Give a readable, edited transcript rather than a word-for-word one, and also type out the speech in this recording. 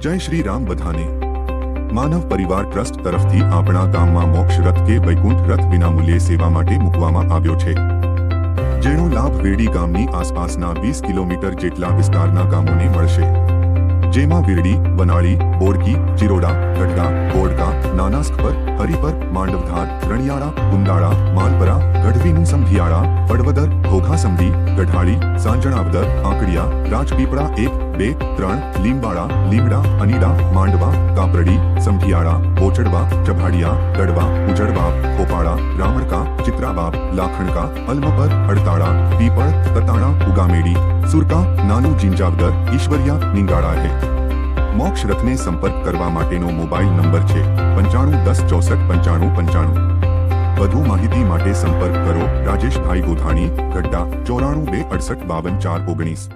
જય શ્રી રામ બધાને। માનવ પરિવાર ટ્રસ્ટ તરફથી આપણા ગામમાં મોક્ષ રથ કે વૈકુંઠ રથ વિનામૂલ્યે સેવા માટે મૂકવામાં આવ્યો છે, જેનો લાભ વેડી ગામની આસપાસના 20 કિલોમીટર જેટલા વિસ્તારના ગામોને મળશે, જેમાં વિરડી, વનાળી, બોરકી, ચિરોડા, ગઢડા, બોડકા, નાનાસ્ખપર, હરિપર, માંડવધાર, રણિયાળા, કુંદાળા, માલપરા, ગઢવીનું સમઢિયાળા, પડવદર, ઘોઘાસમડી, ગઢાળી, સાંજણાવદર, આંકડિયા, રાજપીપળા 1, 2, 3, લીંબાળા, લીમડા, અનીડા, માંડવા, કાપરડી, સમઢિયાળા, બોચડવા, ચભાડિયા, ગઢવા, ઉજળવા, ખોપાળા, રામણકા, ચિત્રાબાપ, લાખણકા, અલમપર, હડતાળા, પીપળ, તતાણા, ઉગામેડી, સુરકા, નાનું જીંજાવદર, ઈશ્વરિયા, નિંગાળા है। मोक्ष रथ ने संपर्क करवा माटेनो मोबाइल नंबर है 95 10 64 95 95। વધુ માહિતી માટે સંપર્ક કરો રાજેશભાઈ ગોધાણી, ગઢડા 94 2 68 52 4 19।